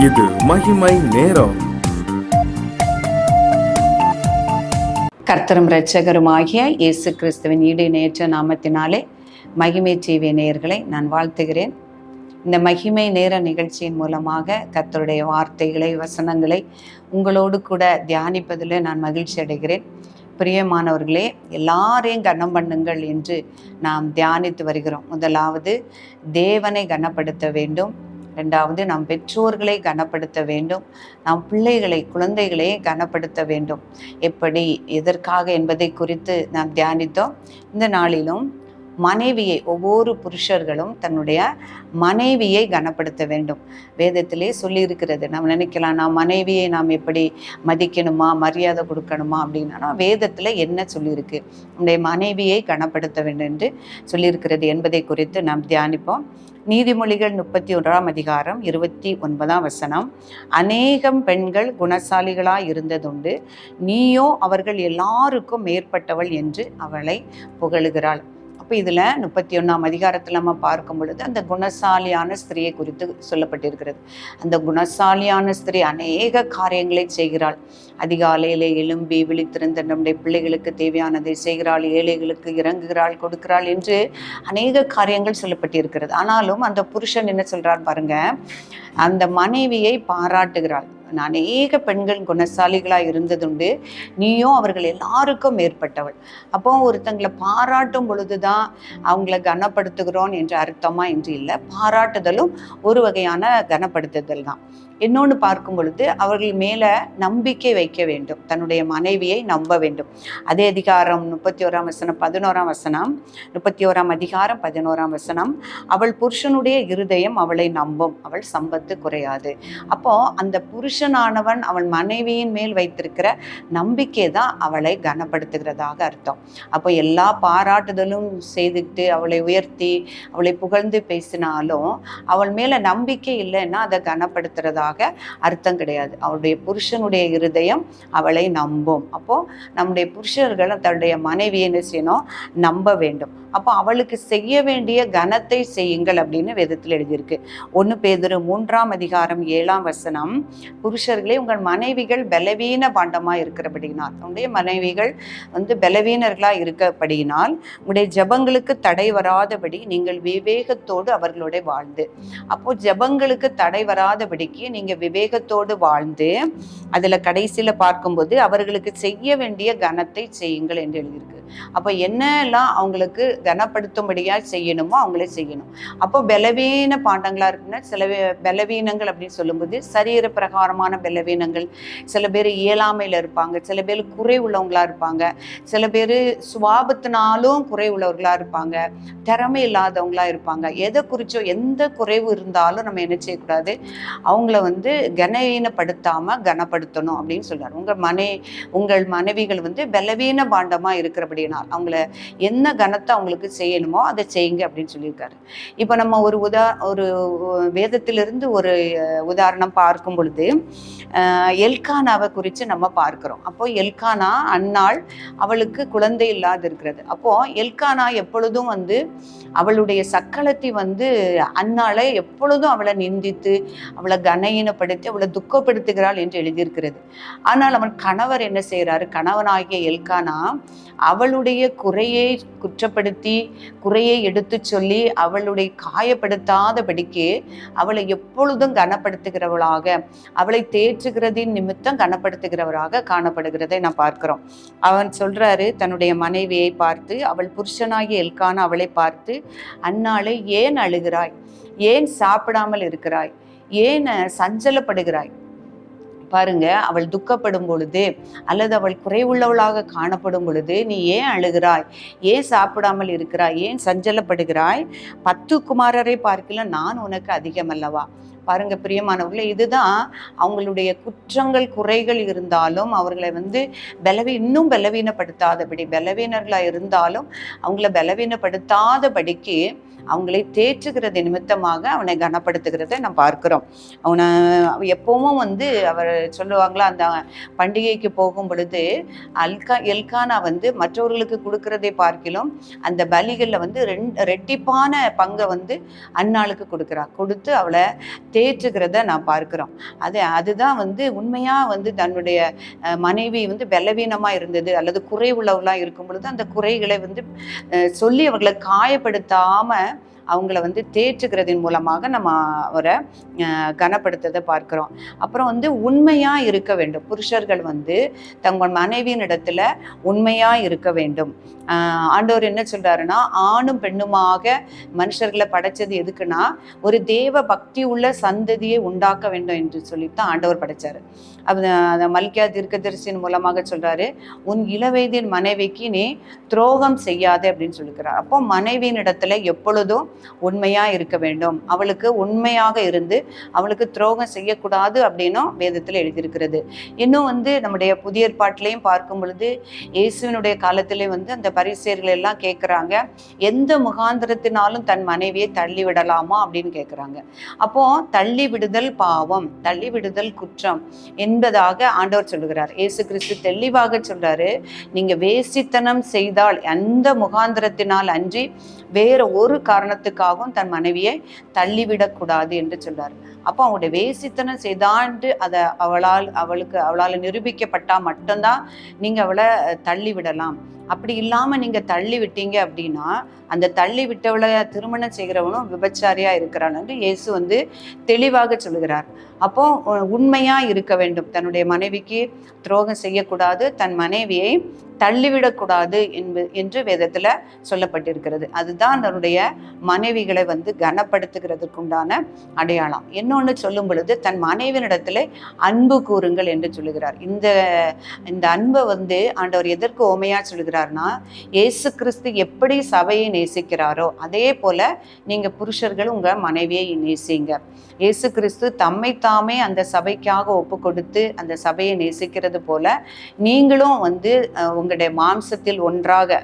இது மகிமை நேரம். கர்த்தரும் இரட்சகருமாகிய இயேசு கிறிஸ்துவின் ஈடு நேற்ற நாமத்தினாலே மகிமை டிவி நேயர்களை நான் வாழ்த்துகிறேன். இந்த மகிமை நேர நிகழ்ச்சியின் மூலமாக கர்த்தருடைய வார்த்தைகளை, வசனங்களை உங்களோடு கூட தியானிப்பதில் நான் மகிழ்ச்சி அடைகிறேன். பிரியமானவர்களே, எல்லாரையும் கனம் பண்ணுங்கள் என்று நாம் தியானித்து வருகிறோம். முதலாவது தேவனை கனப்படுத்த வேண்டும். ரெண்டாவது நாம் பெற்றோர்களை கனப்படுத்த வேண்டும். நாம் பிள்ளைகளை, குழந்தைகளை கனப்படுத்த வேண்டும். எப்படி, எதற்காக என்பதை குறித்து நாம் தியானித்தோம். இந்த நாளிலும் மனைவியை, ஒவ்வொரு புருஷர்களும் தன்னுடைய மனைவியை கனப்படுத்த வேண்டும். வேதத்திலே சொல்லியிருக்கிறது. நம்ம நினைக்கலாம், நாம் மனைவியை நாம் எப்படி மதிக்கணுமா, மரியாதை கொடுக்கணுமா அப்படின்னா, வேதத்தில் என்ன சொல்லியிருக்கு, நம்முடைய மனைவியை கனப்படுத்த வேண்டும் என்று சொல்லியிருக்கிறது என்பதை குறித்து நாம் தியானிப்போம். நீதிமொழிகள் 31 அதிகாரம் 29 வசனம், அநேகம் பெண்கள் குணசாலிகளாய் இருந்ததுண்டு, நீயோ அவர்கள் எல்லாருக்கும் மேற்பட்டவள் என்று அவளை புகழுகிறாள். அப்போ இதில் 31 அதிகாரத்தில் நம்ம பார்க்கும் பொழுது அந்த குணசாலியான ஸ்திரியை குறித்து சொல்லப்பட்டிருக்கிறது. அந்த குணசாலியான ஸ்திரீ அநேக காரியங்களை செய்கிறாள். அதிகாலையிலே எழும்பி விழித்திருந்த நம்முடைய பிள்ளைகளுக்கு தேவையானதை செய்கிறாள், ஏழைகளுக்கு இறங்குகிறாள், கொடுக்கிறாள் என்று அநேக காரியங்கள் சொல்லப்பட்டிருக்கிறது. ஆனாலும் அந்த புருஷன் என்ன சொல்றார் பாருங்க, அந்த மனைவியை பாராட்டுகிறாள். அநேக பெண்கள் குணசாலிகளாக இருந்ததுண்டு, நீயும் அவர்கள் எல்லாருக்கும் மேற்பட்டவள். அப்போ ஒருத்தங்களை பாராட்டும் பொழுதுதான் அவங்கள கனப்படுத்துகிறோம் என்று அர்த்தமா என்று இல்லை. பாராட்டுதலும் ஒரு வகையான கனப்படுத்துதல் தான். இன்னொன்று பார்க்கும் பொழுது அவர்கள் மேல நம்பிக்கை வைக்க வேண்டும், தன்னுடைய மனைவியை நம்ப வேண்டும். அதே அதிகாரம் 31 வசனம் 11 வசனம், 31 அதிகாரம் 11 வசனம், அவள் புருஷனுடைய இருதயம் அவளை நம்பும், அவள் சம்பத்து குறையாது. அப்போ அந்த புருஷனானவன் அவன் மனைவியின் மேல் வைத்திருக்கிற நம்பிக்கை தான் அவளை கனப்படுத்துகிறதாக அர்த்தம். அப்போ எல்லா பாராட்டுதலும் செய்துக்கிட்டு அவளை உயர்த்தி அவளை புகழ்ந்து பேசினாலும் அவள் மேல நம்பிக்கை இல்லைன்னா அதை கனப்படுத்துறதாக அர்த்தம் கிடையாது. அவளுடைய புருஷனுடைய இருதயம் அவளை நம்பும். அப்போ நம்முடைய புருஷர்கள் தன்னுடைய மனைவியை என்ன செய்யணும், நம்ப வேண்டும். அப்போ அவளுக்கு செய்ய வேண்டிய கனத்தை செய்யுங்கள் அப்படின்னு வேதத்தில் எழுதியிருக்கு. 1 பேதுரு 3 அதிகாரம் 7 வசனம், புருஷர்களே உங்கள் மனைவிகள் பலவீன பாண்டமா இருக்கிறபடியினால், உங்களுடைய மனைவிகள் பலவீனர்களா இருக்கப்படியினால் உங்களுடைய ஜபங்களுக்கு தடை வராதபடி நீங்கள் விவேகத்தோடு அவர்களோட வாழ்ந்து. அப்போ ஜபங்களுக்கு தடை வராதபடிக்கு நீங்க விவேகத்தோடு வாழ்ந்து, அதுல கடைசியில பார்க்கும்போது அவர்களுக்கு செய்ய வேண்டிய கனத்தை செய்யுங்கள் என்று எழுதியிருக்கு. அப்போ என்னெல்லாம் அவங்களுக்கு கனப்படுத்தும்படியா செய்யணுமோ அவங்களே செய்யணும். அப்போ பலவீன பாண்டங்களா இருக்குன்னா, சில பலவீனங்கள் அப்படின்னு சொல்லும்போது சரீர பிரகாரமான பலவீனங்கள், சில பேர் இயலாமையில இருப்பாங்க, சில பேர் குறை உள்ளவங்களா இருப்பாங்க, சில பேர் சுவாபத்தினாலும் குறை உள்ளவர்களா இருப்பாங்க, திறமை இல்லாதவங்களா இருப்பாங்க. எதை குறிச்சோ எந்த குறைவு இருந்தாலும் நம்ம என்ன செய்யக்கூடாது, அவங்கள கனவீனப்படுத்தாம கனப்படுத்தணும் அப்படின்னு சொல்றாரு. உங்கள் மனைவிகள் பலவீன பாண்டமா இருக்கிறபடினால் அவங்கள என்ன கனத்தை அவங்களுக்கு செய்யணுமோ அதை செய்யுங்க அப்படின்னு சொல்லியிருக்காரு. இப்போ நம்ம ஒரு வேதத்திலிருந்து ஒரு உதாரணம் பார்க்கும் பொழுது எல்கானாவை குறித்து நம்ம பார்க்கிறோம். அப்போ எல்கானா அன்னாள், அவளுக்கு குழந்தை இல்லாது இருக்கிறது. அப்போ எல்கானா எப்பொழுதும் அவளுடைய சக்களத்தை அன்னாளை எப்பொழுதும் அவளை நிந்தித்து அவளை கனஈனப்படுத்தி அவளை துக்கப்படுத்துகிறாள் என்று எழுதியிருக்கிறது. ஆனால் அவன் கணவர் என்ன செய்யறாரு, கணவனாகிய எல்கானா அவளுடைய குறையை குற்றப்படுத்தி குறையை எடுத்து சொல்லி அவளுடைய காயப்படுத்தாதபடிக்கு அவளை எப்பொழுதும் கனப்படுத்துகிறவளாக, அவளை தேற்றுகிறதின் நிமித்தம் கனப்படுத்துகிறவராக காணப்படுகிறதை நான் பார்க்கிறோம். அவன் சொல்றாரு தன்னுடைய மனைவியை பார்த்து, அவள் புருஷனாகிய எல்கானா அவளை பார்த்து, அன்னாளை ஏன் அழுகிறாய், ஏன் சாப்பிடாமல் இருக்கிறாய், ஏன் சஞ்சலப்படுகிறாய். பாருங்க, அவள் துக்கப்படும் பொழுது அல்லது அவள் குறைவுள்ளவளாக காணப்படும் பொழுது நீ ஏன் அழுகிறாய், ஏன் சாப்பிடாமல் இருக்கிறாய், ஏன் சஞ்சலப்படுகிறாய், 10 குமாரரை பார்க்கல நான் உனக்கு அதிகம் அல்லவா. பாருங்க பிரியமானவர்களே, இதுதான் அவங்களுடைய குற்றங்கள் குறைகள் இருந்தாலும் அவர்களை இன்னும் பலவீனப்படுத்தாதபடி, பலவீனர்களா இருந்தாலும் அவங்கள பலவீனப்படுத்தாதபடிக்கு அவங்களை தேற்றுகிறது நிமித்தமாக அவனை கனப்படுத்துகிறத நம்ம பார்க்கிறோம். அவனை எப்பவும் அவர் சொல்லுவாங்களா, அந்த பண்டிகைக்கு போகும் பொழுது எல்கானா மற்றவர்களுக்கு கொடுக்கறதை பார்க்கிலும் அந்த பலிகளில் ரெட்டிப்பான பங்கை அன்னாளுக்கு கொடுக்குறா. கொடுத்து அவளை தேற்றுகிறத நான் பார்க்கிறோம். அதுதான் வந்து உண்மையா வந்து தன்னுடைய மனைவி வந்து பலவீனமா இருந்தது அல்லது குறைவுள்ளவளா இருக்கும் பொழுது அந்த குறைகளை வந்து சொல்லி அவர்களை காயப்படுத்தாம அவங்கள வந்து தேற்றுகிறதின் மூலமாக நம்ம அவரை கனப்படுத்ததை பார்க்கிறோம். அப்புறம் வந்து உண்மையா இருக்க வேண்டும். புருஷர்கள் வந்து தங்கள் மனைவியின் இடத்துல உண்மையா இருக்க வேண்டும். ஆண்டவர் என்ன சொல்றாருன்னா, ஆணும் பெண்ணுமாக மனுஷர்களை படைச்சது எதுக்குன்னா ஒரு தேவ பக்தி உள்ள சந்ததியை உண்டாக்க வேண்டும் என்று சொல்லித்தான் ஆண்டவர் படைச்சாரு. அந்த மல்கியா தீர்க்கதரிசியின் மூலமாக சொல்றாரு, உன் இளவயதின் மனைவிக்கு நீ துரோகம் செய்யாதே அப்படின்னு சொல்லிக்கிறார். அப்போ மனைவியின் இடத்துல எப்பொழுதும் உண்மையா இருக்க வேண்டும். அவளுக்கு உண்மையாக இருந்து அவளுக்கு துரோகம் செய்யக்கூடாது அப்படின்னும் வேதத்தில் எழுதியிருக்கிறது. இன்னும் வந்து நம்முடைய புதிய ஏற்பாட்டிலையும் பார்க்கும் பொழுது இயேசுவினுடைய காலத்திலே வந்து அந்த பரிசேயர்கள் எல்லாம் கேட்குறாங்க, எந்த முகாந்திரத்தினாலும் தன் மனைவியை தள்ளி விடலாமா அப்படின்னு கேட்குறாங்க. அப்போ தள்ளி விடுதல் பாவம், தள்ளி விடுதல் குற்றம் என்பதாக ஆண்டவர் சொல்லுகிறார். இயேசு கிறிஸ்து தெளிவாக சொல்றாரு, நீங்க வேசித்தனம் செய்தால் எந்த முகாந்திரத்தினால் அன்றி வேற ஒரு காரணத்துக்காகவும் தன் மனைவியை தள்ளிவிடக்கூடாது என்று சொல்றாரு. அப்போ அவங்களுடைய வேசித்தனம் செய்தாண்டு அதை அவளால் நிரூபிக்கப்பட்டா மட்டும்தான் நீங்க அவளை தள்ளி விடலாம். அப்படி இல்லாம நீங்க தள்ளி விட்டீங்க அப்படின்னா அந்த தள்ளி விட்டவளை திருமணம் செய்கிறவனும் விபச்சாரியா இருக்கிறான் என்று இயேசு வந்து தெளிவாக சொல்லுகிறார். அப்போ உண்மையா இருக்க வேண்டும், தன்னுடைய மனைவிக்கு துரோகம் செய்யக்கூடாது, தன் மனைவியை தள்ளிவிடக்கூடாது என்று வேதத்துல சொல்லப்பட்டிருக்கிறது. அதுதான் தன்னுடைய மனைவிகளை வந்து கனப்படுத்துகிறதுக்குண்டான அடையாளம். இன்னொன்னு சொல்லும் பொழுது தன் மனைவியிடத்துல அன்பு கூறுங்கள் என்று சொல்லுகிறார். இந்த அன்பை வந்து ஆண்டவர் எதற்கு உவமையா சொல்லுகிறார்னா, இயேசு கிறிஸ்து எப்படி சபையை நேசிக்கிறாரோ அதே போல நீங்க புருஷர்கள் உங்க மனைவியை நேசிங்க. இயேசு கிறிஸ்து தம்மை தாமே அந்த சபைக்காக ஒப்பு கொடுத்து அந்த சபையை நேசிக்கிறது போல நீங்களும் வந்து உங்களுடைய மாம்சத்தில் ஒன்றாக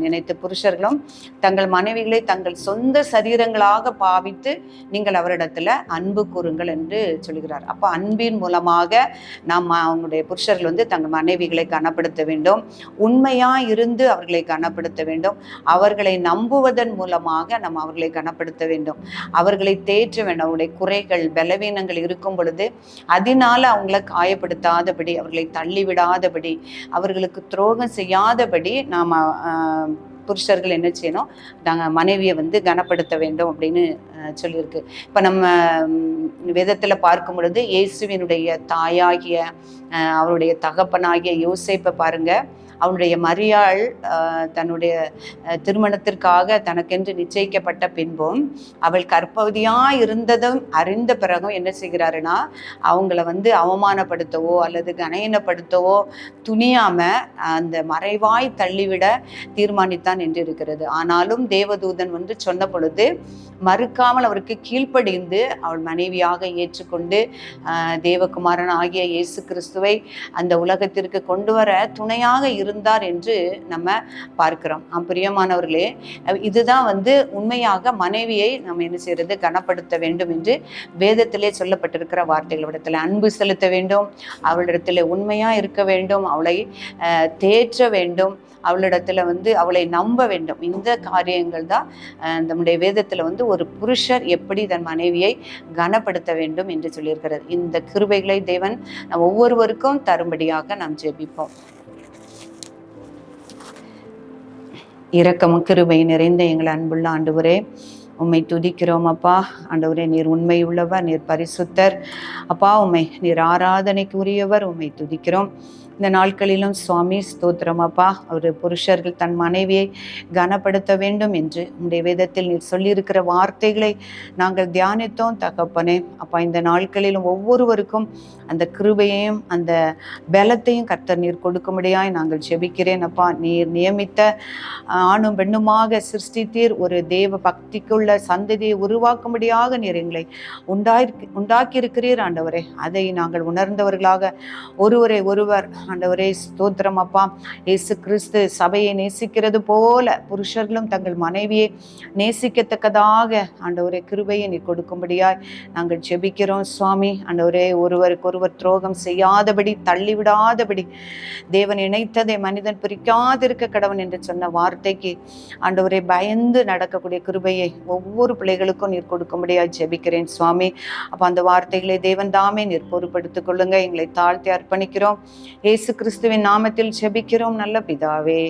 நினைத்து புருஷர்களும் தங்கள் மனைவிகளை தங்கள் சொந்த சரீரங்களாக பாவித்து நீங்கள் அவரிடத்துல அன்பு கூறுங்கள் என்று சொல்கிறார். அப்போ அன்பின் மூலமாக நாம் அவங்களுடைய புருஷர்கள் வந்து தங்கள் மனைவிகளை கனப்படுத்த வேண்டும், உண்மையா இருந்து அவர்களை கனப்படுத்த வேண்டும், அவர்களை நம்புவதன் மூலமாக நம்ம அவர்களை கனப்படுத்த வேண்டும், அவர்களை தேற்ற வேண்டும். அவருடைய குறைகள் பலவீனங்கள் இருக்கும் பொழுது அதனால அவங்களை காயப்படுத்தாதபடி, அவர்களை தள்ளிவிடாதபடி, அவர்களுக்கு துரோகம் செய்யாதபடி நாம புருஷர்கள் என்ன செய்யணும், நாங்கள் மனைவியை வந்து கனப்படுத்த வேண்டும் அப்படின்னு சொல்லியிருக்கு. இப்போ நம்ம வேதத்தில் பார்க்கும் பொழுது இயேசுவினுடைய தாயாகிய அவருடைய தகப்பனாகிய யோசேப்பை பாருங்க, அவனுடைய மரியாள் தன்னுடைய திருமணத்திற்காக தனக்கென்று நிச்சயிக்கப்பட்ட பின்பும் அவள் கர்ப்பவதியாக இருந்ததும் அறிந்த பிறகும் என்ன செய்கிறாருன்னா, அவங்கள வந்து அவமானப்படுத்தவோ அல்லது கனயனப்படுத்தவோ துணியாம அந்த மறைவாய் தள்ளிவிட தீர்மானித்தான் என்று இருக்கிறது. ஆனாலும் தேவதூதன் வந்து சொன்ன பொழுது மறுக்காமல் அவருக்கு கீழ்ப்படிந்து அவள் மனைவியாக ஏற்றுக்கொண்டு தேவகுமாரன் ஆகிய இயேசு கிறிஸ்துவை அந்த உலகத்திற்கு கொண்டு வர துணையாக இருந்தார் என்று நம்ம பார்க்கிறோம். பிரியமானவர்களே, இதுதான் வந்து உண்மையாக மனைவியை நம்ம என்ன செய்யறது, கனப்படுத்த வேண்டும் என்று வேதத்திலே சொல்லப்பட்டிருக்கிற வார்த்தைகள். இடத்துல அன்பு செலுத்த வேண்டும், அவளிடத்துல உண்மையா இருக்க வேண்டும், அவளை தேற்ற வேண்டும், அவளிடத்துல வந்து அவளை நம்ப வேண்டும். இந்த காரியங்கள் தான் நம்முடைய வேதத்துல வந்து ஒரு புருஷர் எப்படி தன் மனைவியை கனப்படுத்த வேண்டும் என்று சொல்லியிருக்கிறது. இந்த கிருபைகளை தேவன் நம் ஒவ்வொருவருக்கும் தரும்படியாக நாம் ஜெபிப்போம். இரக்கமும் கிருபை நிறைந்த எங்கள் அன்புள்ள ஆண்டவரே, உம்மை துதிக்கிறோம் அப்பா. ஆண்டவரே, நீர் உண்மை உள்ளவர், நீர் பரிசுத்தர் அப்பா. நீர் ஆராதனைக்கு உரியவர், உம்மை துதிக்கிறோம். இந்த நாட்களிலும் சுவாமி ஸ்தோத்திரம் அப்பா. ஒரு புருஷர்கள் தன் மனைவியை கனப்படுத்த வேண்டும் என்று உங்களுடைய வேதத்தில் நீர் சொல்லியிருக்கிற வார்த்தைகளை நாங்கள் தியானித்தோம் தகப்பனே. அப்பா, இந்த நாட்களிலும் ஒவ்வொருவருக்கும் அந்த கிருபையையும் அந்த பலத்தையும் கர்த்தர் நீர் கொடுக்கும்படியாய் நாங்கள் ஜெபிக்கிறேன் அப்பா. நீர் நியமித்த ஆணும் பெண்ணுமாக சிருஷ்டித்தீர், ஒரு தேவ பக்திக்குள்ள சந்ததியை உருவாக்கும்படியாக நீர் எங்களை உண்டாக்கி இருக்கிறீர் ஆண்டவரே. அதை நாங்கள் உணர்ந்தவர்களாக ஒருவரை ஒருவர் ஆண்டவரே ஸ்தோத்திரம் அப்பா. இயேசு கிறிஸ்து சபையை நேசிக்கிறது போல புருஷர்களும் தங்கள் மனைவியை நேசிக்கத்தக்கதாக ஆண்டவரே கிருபையை நீ கொடுக்கும்படியாய் நாங்கள் ஜெபிக்கிறோம் சுவாமி. ஆண்டவரே ஒருவருக்கு ஒருவர் துரோகம் செய்யாதபடி, தள்ளிவிடாதபடி, தேவன் இணைத்ததை மனிதன் பிரிக்காதிருக்க கடவன் என்று சொன்ன வார்த்தைக்கு ஆண்டவரே பயந்து நடக்கக்கூடிய கிருபையை ஒவ்வொரு பிள்ளைகளுக்கும் நீர் கொடுக்கும்படியாய் ஜெபிக்கிறேன் சுவாமி. அப்போ அந்த வார்த்தைகளை தேவன் தாமே நீர் பொறுப்படுத்திக் கொள்ளுங்க. எங்களை தாழ்த்தி அர்ப்பணிக்கிறோம். இயேசு கிறிஸ்துவின் நாமத்தில் ஜெபிக்கிறோம் நல்ல பிதாவே,